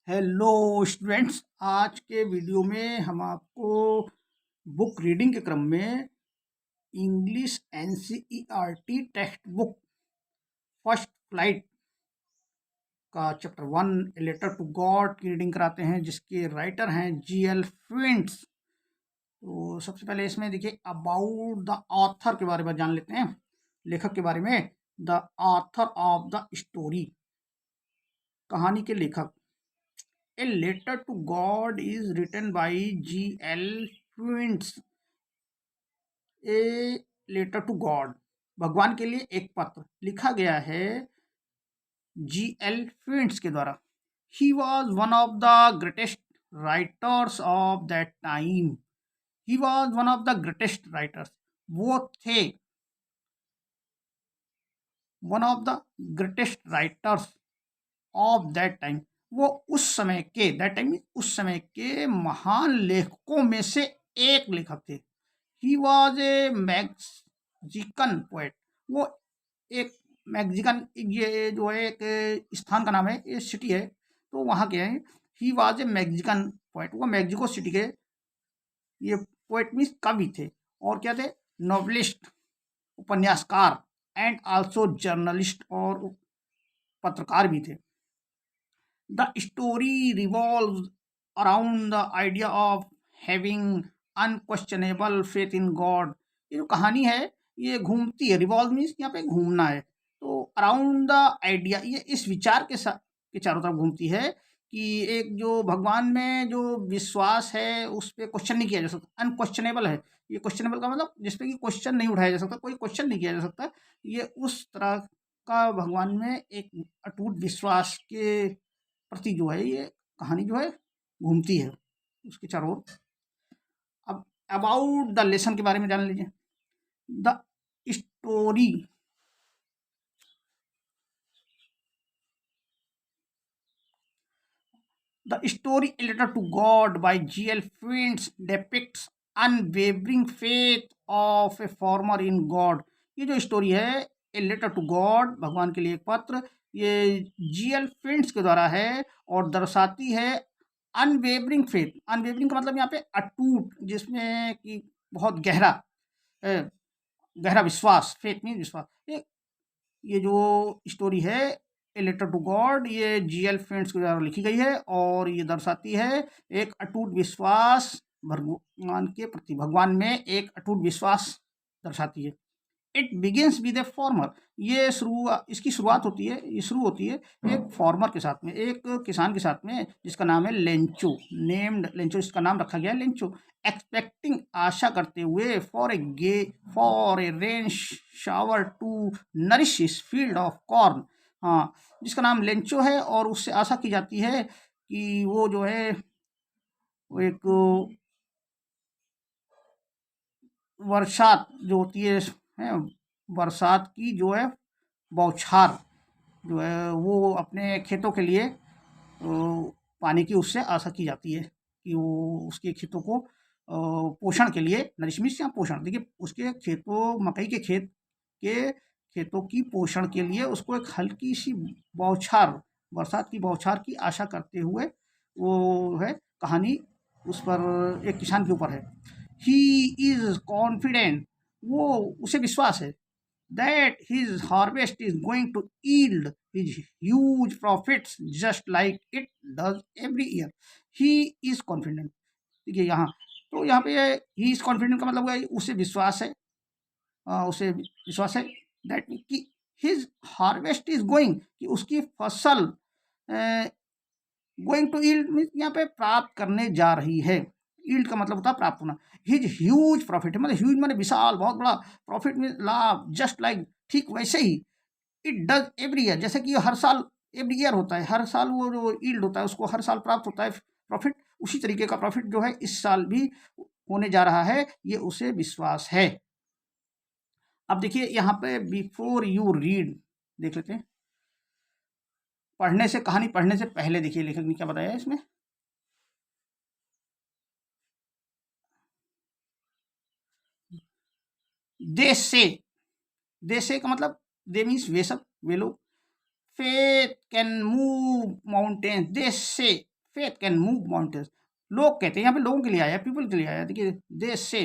Hello students. आज के video में हम आपको बुक रीडिंग के क्रम में English NCERT text book first flight का chapter 1 a letter to God की रीडिंग कराते हैं, जिसके राइटर हैं जीएल फ्विंट्स। तो सबसे पहले इसमें देखिए अबाउट द ऑथर के बारे में जान लेते हैं, लेखक के बारे में। The author of the story, कहानी के लेखक। A letter to God is written by G.L. Prince. A letter to God, भगवान के लिए एक पत्र लिखा गया है G.L. Prince के द्वारा। He was one of the greatest writers of that time. He was one of the greatest writers. वो थे one of the greatest writers of that time. वो उस समय के, दैट टाइम उस समय के महान लेखकों में से एक लेखक थे। He was a Mexican poet. वो एक मैक्सिकन, ये जो है एक स्थान का नाम है, ये सिटी है, तो वहाँ के हैं। He was a Mexican poet, वो मैक्सिको सिटी के ये पोएट मीन्स कवि थे। और क्या थे? नॉवलिस्ट, उपन्यासकार, एंड आल्सो जर्नलिस्ट, और पत्रकार भी थे। The story revolves around the idea of having unquestionable faith in God. ये जो कहानी है ये घूमती है, रिवॉल्व मीन्स यहाँ पे घूमना है, तो अराउंड द आइडिया, ये इस विचार के साथ के चारों तरफ घूमती है कि एक जो भगवान में जो विश्वास है उस पर क्वेश्चन नहीं किया जा सकता, अनक्वेश्चनेबल है। ये क्वेश्चनेबल का मतलब जिसपे कि क्वेश्चन नहीं उठाया जा सकता, कोई क्वेश्चन नहीं किया जा सकता। ये उस तरह का भगवान में एक अटूट विश्वास के प्रति जो है ये कहानी जो है घूमती है उसके चारों ओर। अब अबाउट द लेसन के बारे में जान लीजिए। The story A Letter to God by G.L. Prince depicts unwavering faith of a farmer in God. ये जो स्टोरी है ए लेटर टू गॉड, भगवान के लिए एक पत्र, ये जीएल फ्रिंट्स के द्वारा है और दर्शाती है अनवेवरिंग फेथ। अनवेवरिंग का मतलब यहाँ पे अटूट, जिसमें कि बहुत गहरा, गहरा विश्वास, फेथ मीन विश्वास। ये जो स्टोरी है ए लेटर टू गॉड, ये जीएल फ्रेंड्स के द्वारा लिखी गई है और ये दर्शाती है एक अटूट विश्वास भगवान के प्रति, भगवान में एक अटूट विश्वास दर्शाती है। It begins with A farmer, ये इसकी शुरुआत होती है, ये शुरू होती है एक फॉर्मर के साथ में, एक किसान के साथ में, जिसका नाम है लेंचो, नेम्ड लेंचो, इसका नाम रखा गया है लेंचो। एक्सपेक्टिंग, आशा करते हुए, for a rain shower to nourish his field of corn. हाँ, जिसका नाम लेंचो है और उससे आशा की जाती है कि वो जो है वो एक वर्षात जो होती है बरसात की जो है बौछार जो है वो अपने खेतों के लिए पानी की उससे आशा की जाती है कि वो उसके खेतों को पोषण के लिए, नरिशमिश या पोषण, देखिए उसके खेतों, मकई के खेतों की पोषण के लिए उसको एक हल्की सी बौछार, बरसात की बौछार की आशा करते हुए वो है कहानी उस पर, एक किसान के ऊपर है। ही इज कॉन्फिडेंट, वो उसे विश्वास है, that his harvest is going to yield his huge profits just like it does every year. He is confident, देखिए यहाँ, तो यहाँ पे ही इज कॉन्फिडेंट का मतलब है उसे विश्वास है, उसे विश्वास है दैट कि हिज हार्वेस्ट इज गोइंग, कि उसकी फसल गोइंग टू यील्ड मीन्स यहाँ पे प्राप्त करने जा रही है। यील्ड का मतलब होता है प्राप्त होना। हिज ह्यूज प्रॉफिट, मतलब ह्यूज माने विशाल, बहुत बड़ा, प्रॉफिट में लाभ, जस्ट लाइक, ठीक वैसे ही, इट डज एवरी ईयर, जैसे कि हर साल, एवरी ईयर होता है, हर साल वो जो यील्ड होता है उसको हर साल प्राप्त होता है प्रॉफिट, उसी तरीके का प्रॉफिट जो है इस साल भी होने जा रहा है, ये उसे विश्वास है। अब देखिए यहाँ पे बिफोर यू रीड देख लेते हैं, पढ़ने से, कहानी पढ़ने से पहले देखिए लेखक ने क्या बताया इसमें। दे से का मतलब दे मीन्स वे सब, वे लोग। फेथ कैन मूव माउंटेन्स, दे से फेथ कैन मूव माउंटेन्स। लोग कहते हैं, यहाँ पे लोगों के लिए आया, पीपल के लिए आया। देखिए, दे से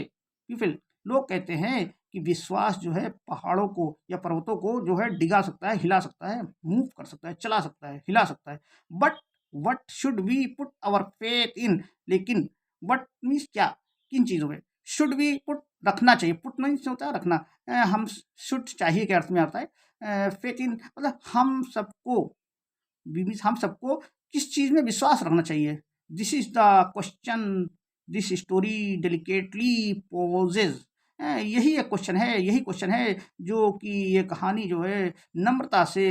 पीपल, लोग कहते हैं कि विश्वास जो है पहाड़ों को या पर्वतों को जो है डिगा सकता है, हिला सकता है, मूव कर सकता है, चला सकता है, हिला सकता है। But what should we put our faith in, लेकिन वट मीन्स क्या, किन चीज़ों में शुड वी पुट, रखना चाहिए, पुट नहीं होता है रखना, हम शुड चाहिए के अर्थ में आता है। फेथ इन मतलब हम सबको, मीन्स हम सबको किस चीज़ में विश्वास रखना चाहिए। This is the question this story delicately poses. यही एक क्वेश्चन है, यही क्वेश्चन है जो कि ये कहानी जो है नम्रता से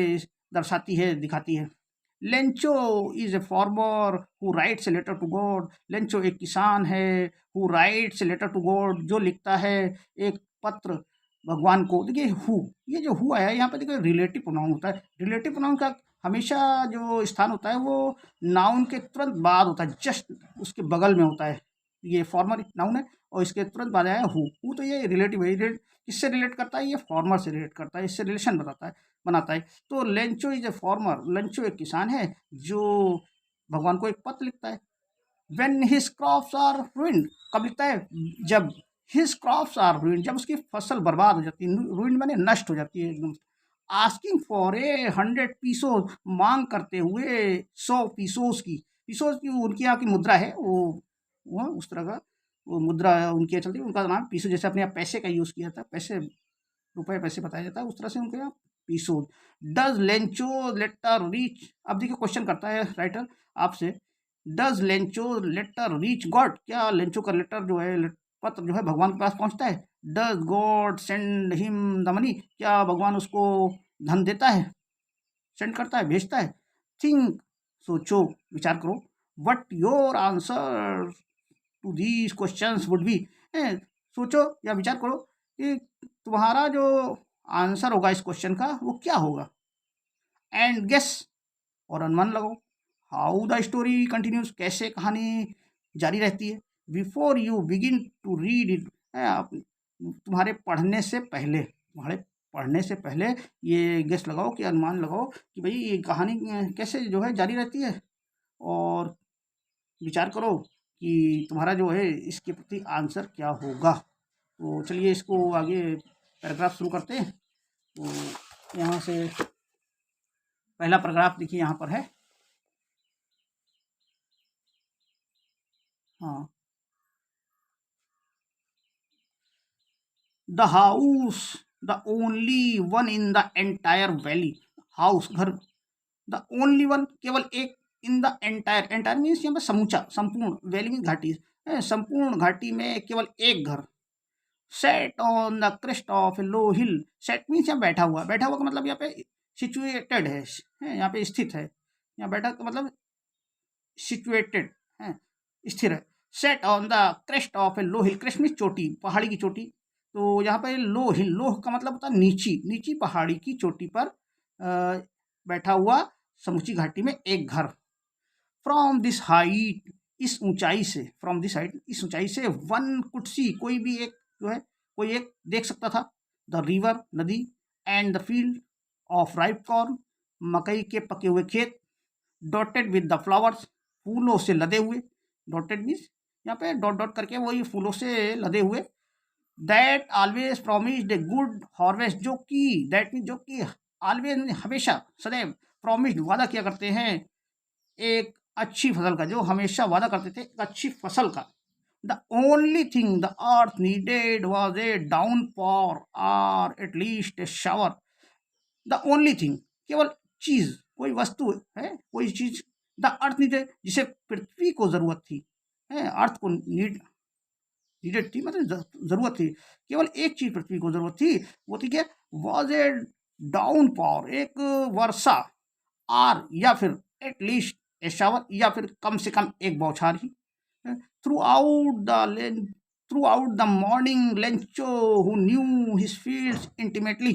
दर्शाती है, दिखाती है। Lencho is a farmer who writes a letter to God. Lencho एक किसान है, who writes a letter to God, जो लिखता है एक पत्र भगवान को। देखिए हु, ये जो हु आया है यहाँ पे देखिए रिलेटिव प्रोनाउन होता है। रिलेटिव प्रोनाउन का हमेशा जो स्थान होता है वो नाउन के तुरंत बाद होता है, जस्ट उसके बगल में होता है। ये फॉर्मर नाउन है और इसके तुरंत बाद आया है हु तो ये रिलेटिव है। किससे रिलेट करता है, ये फॉर्मर से रिलेट करता है, इससे रिलेशन बनाता है। तो Lencho is A farmer, Lencho एक किसान है जो भगवान को एक पत्र लिखता है। When his crops are ruined, कब लिखता है, जब हिज क्रॉप्स आर ruined, जब उसकी फसल बर्बाद हो जाती है, ruined माने नष्ट हो जाती है एकदम। आस्किंग फॉर 100 पीसोस, मांग करते हुए 100 पीसोस की, पीसोस की उनकी यहाँ की मुद्रा है, वो उस तरह का वो मुद्रा उनकी चलती है, उनका नाम पीसो, जैसे अपने यहाँ पैसे का यूज़ किया था, पैसे रुपए पैसे बताया जाता है, उस तरह से उनके यहाँ peso. Does Lencho letter reach, अब देखिए क्वेश्चन करता है राइटर आपसे, does Lencho letter reach God, क्या लेंचो का लेटर जो है, पत्र जो है भगवान के पास पहुंचता है। Does God send him the money, क्या भगवान उसको धन देता है, सेंड करता है, भेजता है। थिंक, सोचो, विचार करो, what your answer to these questions would be, सोचो या विचार करो कि तुम्हारा जो आंसर होगा इस क्वेश्चन का वो क्या होगा। एंड गेस, और अनुमान लगाओ, हाउ द स्टोरी कंटिन्यूज, कैसे कहानी जारी रहती है। Before you begin to read it, तुम्हारे पढ़ने से पहले, तुम्हारे पढ़ने से पहले ये गेस लगाओ कि अनुमान लगाओ कि भाई ये कहानी कैसे जो है जारी रहती है, और विचार करो कि तुम्हारा जो है इसके प्रति आंसर क्या होगा। तो चलिए इसको आगे पैराग्राफ शुरू करते हैं। तो यहाँ से पहला पैराग्राफ देखिए यहाँ पर है, हाँ, the house the only one in the entire valley, house घर, द ओनली वन केवल एक, in the entire, entire means यहाँ पर समूचा, संपूर्ण, वैली मीन्स घाटी, संपूर्ण घाटी में केवल एक घर। Set on the crest of A low hill, set means यहाँ बैठा हुआ, बैठा हुआ का मतलब यहाँ पे सिचुएटेड है, यहाँ पे स्थित है, यहाँ बैठा का मतलब सिचुएटेड है, स्थिर है। Set on the crest of A low hill, crest means चोटी, पहाड़ी की चोटी। तो यहाँ पे लो हिल, लोह का मतलब होता है नीची, नीची पहाड़ी की चोटी पर बैठा हुआ समूची घाटी में एक घर। फ्रॉम दिस हाइट, इस ऊंचाई से, फ्रॉम दिस हाइट, इस ऊंचाई से, वन कुड सी, कोई भी एक जो है, कोई एक देख सकता था, द रिवर, नदी, and the field of ripe corn, मकई के पके हुए खेत, डॉटेड विद द फ्लावर्स, फूलों से लदे हुए, डॉटेड मीन्स यहाँ पे डॉट डॉट करके वही फूलों से लदे हुए। That always promised a good harvest, जो कि दैट मीन जो कि ऑलवेज हमेशा, सदैव, प्रॉमिस्ड वादा किया करते हैं एक अच्छी फसल का, जो हमेशा वादा करते थे एक अच्छी फसल का। The only thing the earth needed was a downpour or at least a shower, the only thing, केवल चीज, कोई वस्तु है, कोई चीज, द अर्थ नीडेड, जिसे पृथ्वी को जरूरत थी, अर्थ को नीडेड थी मतलब जरूरत थी, केवल एक चीज पृथ्वी को जरूरत थी, वो थी क्या, वॉज ए डाउन फॉर, एक वर्षा, आर या फिर एटलीस्ट ए शावर, या फिर कम से कम एक बौछार ही। Throughout the throughout the morning Lencho who knew his fields intimately,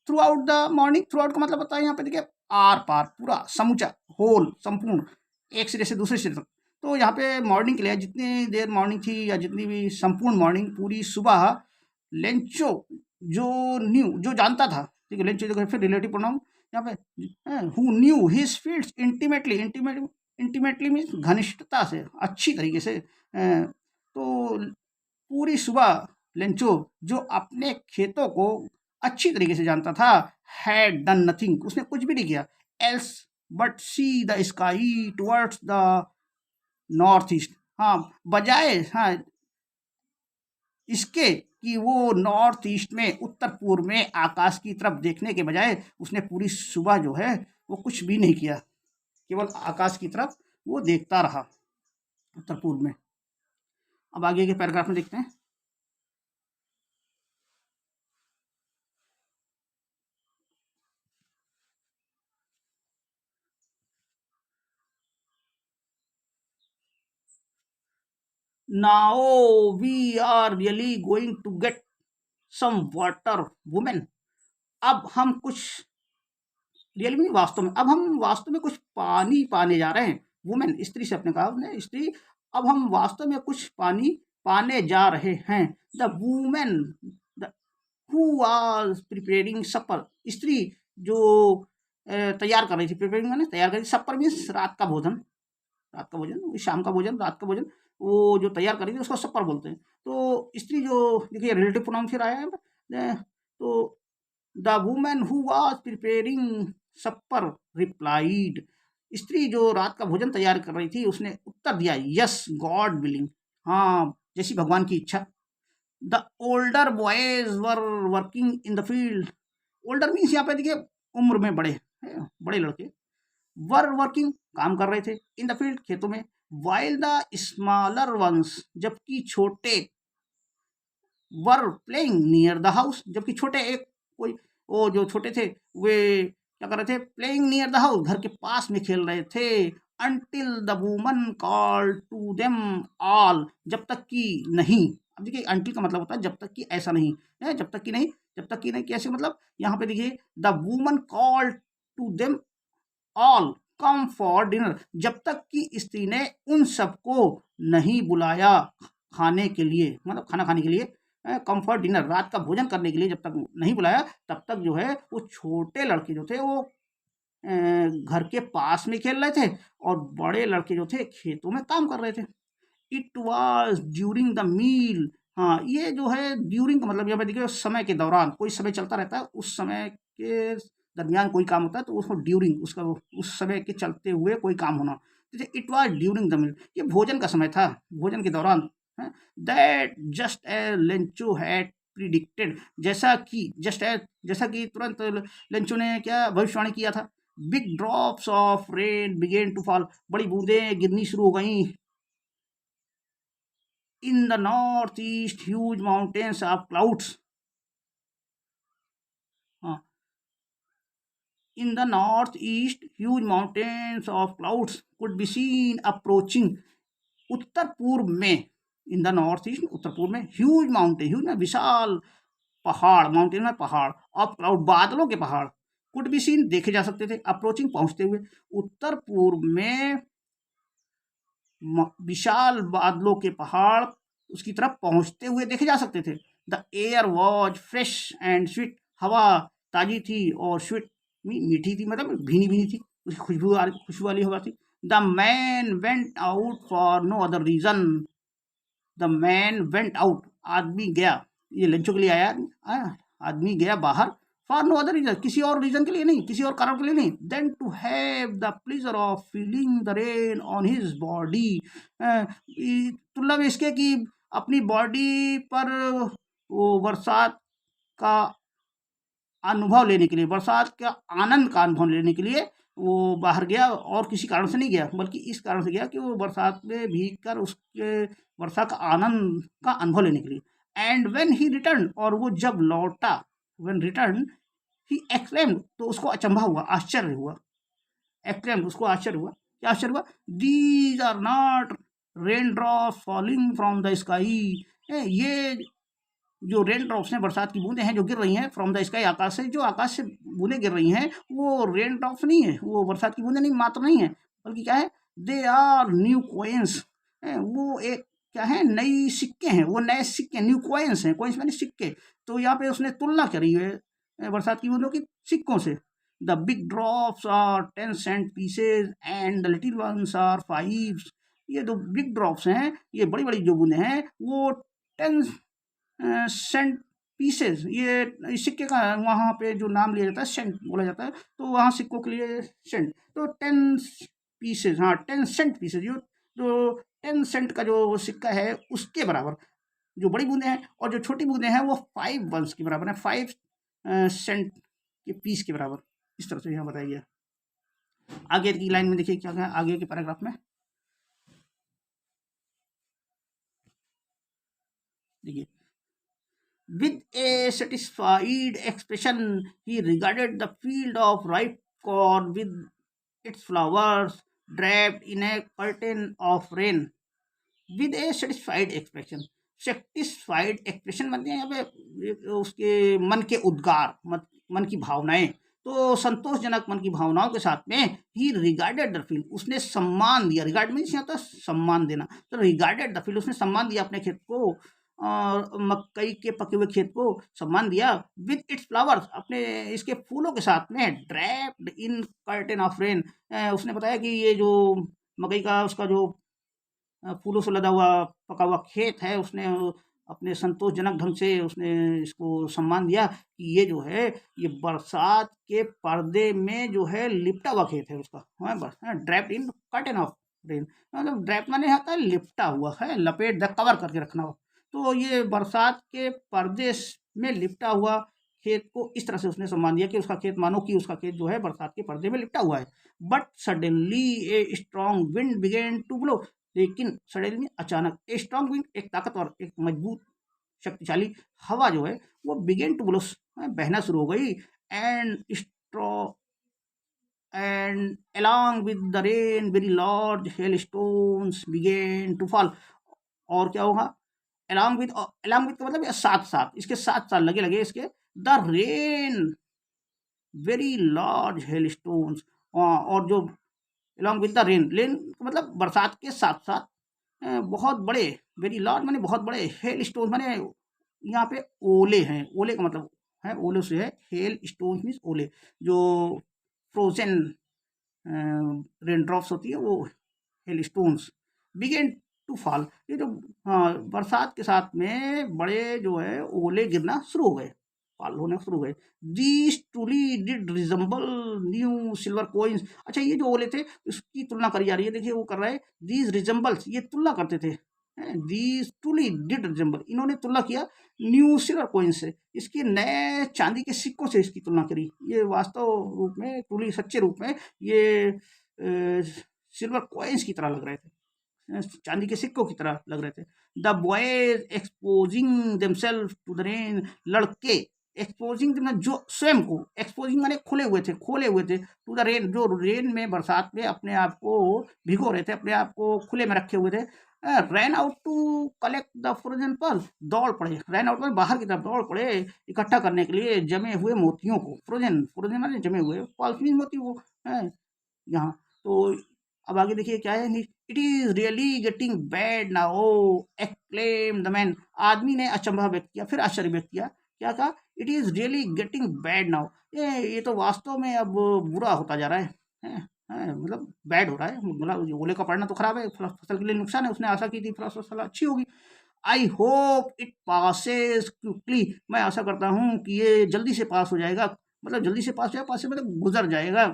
throughout the morning, throughout का मतलब होता है यहाँ पे देखिए आर पार, पूरा, समूचा, होल, संपूर्ण, एक सिरे से दूसरे सिरे तक। तो यहाँ पे मॉर्निंग के लिए जितनी देर मॉर्निंग थी या जितनी भी संपूर्ण मॉर्निंग, पूरी सुबह, लेंचो जो न्यू, जो जानता था, ठीक है, लेंचो देखो फिर रिलेटिव प्रोनाउन यहाँ पे, who knew his fields intimately, intimate intimately means घनिष्ठता से, अच्छी तरीके से। तो पूरी सुबह लेंचो, जो अपने खेतों को अच्छी तरीके से जानता था, हैड डन नथिंग, उसने कुछ भी नहीं किया, else but see the sky towards the north east. हाँ, बजाय, हाँ, इसके कि वो नॉर्थ ईस्ट में, उत्तर पूर्व में आकाश की तरफ देखने के बजाय उसने पूरी सुबह जो है वो कुछ भी नहीं किया, केवल आकाश की तरफ वो देखता रहा, उत्तर पूर्व में। अब आगे के पैराग्राफ में देखते हैं। Now we are really going to get some water women. अब हम कुछ, रियली में वास्तव में, अब हम वास्तव में कुछ पानी पाने जा रहे हैं। वुमेन, स्त्री से अपने कहा उसने, स्त्री, अब हम वास्तव में कुछ पानी पाने जा रहे हैं। The women who was preparing supper, स्त्री जो तैयार कर रही थी, प्रिपेयरिंग माने तैयार कर रही थी, सपर मीन्स रात का भोजन, रात का भोजन, शाम का भोजन, रात का भोजन, वो जो तैयार कर रही थी उसको सपर बोलते हैं। तो स्त्री जो, देखिए रिलेटिव प्रोनाउन फिर आया है, तो the women who was preparing supper replied, स्त्री जो रात का भोजन तैयार कर रही थी उसने उत्तर दिया, यस गॉड विलिंग, हाँ, जैसी भगवान की इच्छा। The older boys were working in the field, older means यहाँ पे देखिए उम्र में बड़े, बड़े लड़के, वर वर्किंग काम कर रहे थे, इन द फील्ड खेतों में, वाइल द स्मॉलर वंस जबकि छोटे, were playing near the house जबकि छोटे, एक कोई, वो जो छोटे थे वे क्या कर रहे थे, प्लेइंग नियर द हाउस घर के पास में खेल रहे थे, until the woman call to them all जब तक कि नहीं। अब देखिए अंटिल का मतलब होता है जब तक कि ऐसा नहीं है, जब तक कि नहीं, जब तक कि नहीं कैसे, मतलब यहाँ पे देखिए the woman call to them all come for dinner, जब तक कि स्त्री ने उन सबको नहीं बुलाया खाने के लिए, मतलब खाना खाने के लिए, कम फॉर डिनर, रात का भोजन करने के लिए जब तक नहीं बुलाया, तब तक जो है वो छोटे लड़के जो थे वो घर के पास में खेल रहे थे और बड़े लड़के जो थे खेतों में काम कर रहे थे। It was during the meal, हाँ, ये जो है ड्यूरिंग का मतलब यहाँ पे देखिए उस समय के दौरान, कोई समय चलता रहता है, उस समय के दरमियान कोई काम होता है तो उसको ड्यूरिंग, उसका उस समय के चलते हुए कोई काम होना, जैसे it was during the meal, ये भोजन का समय था, भोजन के दौरान। That just as Lencho had predicted, जैसा कि जस्ट एज, जैसा कि तुरंत लेंचो ने क्या भविष्यवाणी किया था, big drops of rain began to fall, बड़ी बूंदें गिरनी शुरू हो गई, in the north east huge mountains of clouds, हाँ, in the north east huge mountains of clouds could be seen approaching, उत्तर पूर्व में, इन द नॉर्थ ईस्ट उत्तर पूर्व में, ह्यूज माउंटेन, ह्यूज ना विशाल पहाड़, माउंटेन में पहाड़, ऑफ क्लाउड बादलों के पहाड़, कुड बी सीन देखे जा सकते थे, अप्रोचिंग पहुंचते हुए, उत्तर पूर्व में विशाल बादलों के पहाड़ उसकी तरफ पहुंचते हुए देखे जा सकते थे। The air was fresh and sweet, हवा ताजी थी और स्वीट मीठी थी, मतलब भीनी भीनी थी, उसकी खुशबू वाली हवा थी। The man went out for no other reason, the man went out, आदमी गया, ये लंचों के लिए आया, आदमी गया बाहर, फॉर नो अदर रीजन, किसी और रीजन के लिए नहीं, किसी और कारण के लिए नहीं, than to have the pleasure of feeling the rain on his body, तुलना में इसके कि अपनी बॉडी पर वो बरसात का अनुभव लेने के लिए, बरसात का आनंद का अनुभव लेने के लिए वो बाहर गया, और किसी कारण से नहीं गया बल्कि इस कारण से गया कि वो बरसात में भीग कर उसके वर्षा का आनंद का अनुभव लेने के लिए। एंड व्हेन ही रिटर्न, और वो जब लौटा, व्हेन रिटर्न ही एक्सक्लेम्ड, तो उसको अचंभा हुआ, आश्चर्य हुआ, एक्सक्लेम्ड उसको आश्चर्य हुआ, क्या आश्चर्य हुआ, these are not rain drops falling from the sky, ये जो रेन ड्रॉप्स हैं, बरसात की बूंदें हैं जो गिर रही हैं, फ्रॉम द स्काई, आकाश से, जो आकाश से बूंदें गिर रही हैं वो रेन ड्रॉप्स नहीं है, वो बरसात की बूंदें नहीं, मात्र नहीं है, बल्कि क्या है, दे आर न्यू कोइंस, वो एक क्या है, नई सिक्के हैं, वो नए सिक्के, न्यू कोइंस हैं, कोइंस माने सिक्के, तो यहाँ पे उसने तुलना करी है बरसात की बूंदों की सिक्कों से। The big drops are 10 cent pieces and the little ones are 5। ये जो बिग ड्रॉप्स हैं, ये बड़ी बड़ी जो बूंदें हैं, वो 10 सेंट पीसेज, ये इस सिक्के का वहाँ पे जो नाम लिया जाता है सेंट बोला जाता है, तो वहाँ सिक्कों के लिए सेंट, तो 10 पीसेज, हाँ 10 सेंट पीसेज, जो 10 सेंट का जो सिक्का है उसके बराबर जो बड़ी बूंदें हैं, और जो छोटी बूंदें हैं वो 5 वंस के बराबर है, 5 सेंट के पीस के बराबर। इस तरह से यहाँ बताया गया। आगे की लाइन में देखिए क्या है, आगे के पैराग्राफ में देखिए, with a satisfied expression, he regarded the field of ripe corn with its flowers draped in a curtain of rain. With a satisfied expression, satisfied expression बनते हैं यहाँ पे उसके मन के उद्गार, मन की भावनाएं, तो संतोषजनक मन की भावनाओं के साथ में ही रिगार्डेड द फील्ड, उसने सम्मान दिया। रिगार्ड मीन्स यहाँ तो सम्मान देना, तो रिगार्डेड द फील्ड, उसने सम्मान दिया अपने खेत को, मकई के पके हुए खेत को सम्मान दिया। विद इट्स फ्लावर्स, अपने इसके फूलों के साथ में, draped in curtain of rain, उसने बताया कि ये जो मकई का उसका जो फूलों से लदा हुआ पका हुआ खेत है, उसने अपने संतोषजनक ढंग से उसने इसको सम्मान दिया कि ये जो है ये बरसात के पर्दे में जो है लिपटा हुआ खेत है उसका, हाँ बस, draped in curtain of rain, मतलब ड्रैप माने आता है लिपटा हुआ है, लपेट द कवर करके रखना हो, तो ये बरसात के पर्दे में लिपटा हुआ खेत को इस तरह से उसने सम्मान दिया कि उसका खेत, मानो कि उसका खेत जो है बरसात के पर्दे में लिपटा हुआ है। But suddenly a strong wind began to blow, लेकिन सडनली अचानक, ए स्ट्रॉन्ग विंड एक ताकतवर, एक मजबूत शक्तिशाली हवा जो है वो बिगेन टू ब्लो, बहना शुरू हो गई, and straw and along with the rain very large hailstones began to fall। और क्या होगा, along with का मतलब साथ साथ, इसके साथ साथ लगे लगे इसके, द रेन वेरी लार्ज हेलस्टोन्स, और जो along with the rain, rain मतलब बरसात के साथ साथ बहुत बड़े, वेरी लार्ज माने बहुत बड़े, हेल स्टोन माने यहाँ पे ओले हैं, ओले का मतलब है, ओले से है, हेल स्टोन मीन्स ओले, जो फ्रोजन रेन ड्रॉप्स होती है वो hailstones, began to fall, ये जो बरसात के साथ में बड़े जो है ओले गिरना शुरू हो गए, फॉल होने शुरू हो गए। These truly did resemble new silver coins, अच्छा ये जो ओले थे उसकी तुलना करी जा रही है, देखिए वो कर रहा है, दीज रिजम्बल्स, ये तुलना करते थे, दीज ट्रूली डिड रिजम्बल, इन्होंने तुलना किया न्यू सिल्वर कोइंस से, इसके नए चांदी के सिक्कों से इसकी तुलना करी, ये वास्तव रूप में, ट्रूली सच्चे रूप में ये सिल्वर कॉइन्स की तरह लग रहे थे, चांदी के सिक्कों की तरह लग रहे थे। The boys exposing themself to the rain, लड़के एक्सपोजिंग जो स्वयं को, एक्सपोजिंग माने खुले हुए थे, खोले हुए थे, टू द रेन जो रेन में बरसात में अपने आप को भिगो रहे थे, अपने आप को खुले में रखे हुए थे। Ran out to collect the frozen pearl, दौड़ पड़े, रैन आउट में बाहर की तरफ दौड़ पड़े इकट्ठा करने के लिए जमे हुए मोतियों को, फ्रोजन, फ्रोजन माने जमे हुए, पर्ल्स मीन मोती वो है यहाँ। तो अब आगे देखिए क्या है, it is really getting bad now acclaim the man, आदमी ने अचंभा व्यक्त किया, फिर आश्चर्य व्यक्त किया, क्या कहा, it is really getting bad now, ये तो वास्तव में अब बुरा होता जा रहा है, मतलब बैड हो रहा है, मतलब ओले का पड़ना तो खराब है, फसल के लिए नुकसान है, उसने आशा की थी फसल अच्छी होगी। I hope it passes quickly, मैं आशा करता हूँ कि ये जल्दी से पास हो जाएगा, मतलब जल्दी से पास हो जाएगा, पास से मतलब गुजर जाएगा।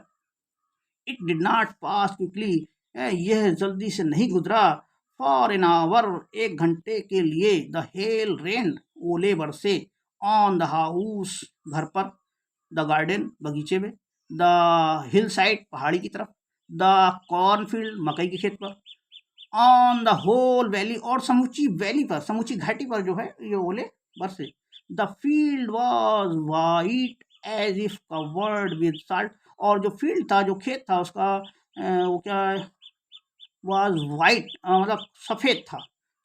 It did not pass quickly, यह जल्दी से नहीं गुजरा। फॉर एन आवर, एक घंटे के लिए, द हेल रेन, ओले बरसे, ऑन द हाउस, घर पर, द गार्डन, बगीचे में, द हिल साइड, पहाड़ी की तरफ, द कॉर्नफील्ड, मकई के खेत पर, ऑन द होल वैली, और समूची वैली पर, समूची घाटी पर जो है ये ओले बरसे। The field was white as if covered with salt, और जो फील्ड था, जो खेत था उसका वो क्या वाज वाइट, मतलब सफ़ेद था,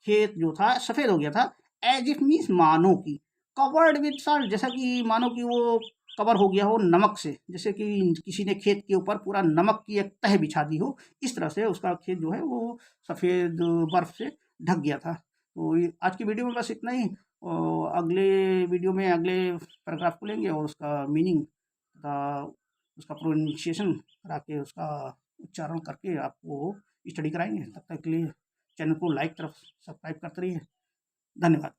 खेत जो था सफ़ेद हो गया था, एज इफ मीन्स मानो कि, कवर्ड विद सॉल्ट, जैसा कि मानो कि वो कवर हो गया हो नमक से, जैसे कि किसी ने खेत के ऊपर पूरा नमक की एक तह बिछा दी हो, इस तरह से उसका खेत जो है वो सफ़ेद बर्फ से ढक गया था। तो आज की वीडियो में बस इतना ही, और अगले वीडियो में अगले पैराग्राफ को लेंगे और उसका मीनिंग तथा उसका प्रोनाउंसिएशन करा के उसका उच्चारण करके आपको स्टडी कराएँगे। तब तक के लिए चैनल को लाइक तरफ सब्सक्राइब करते रहिए। धन्यवाद।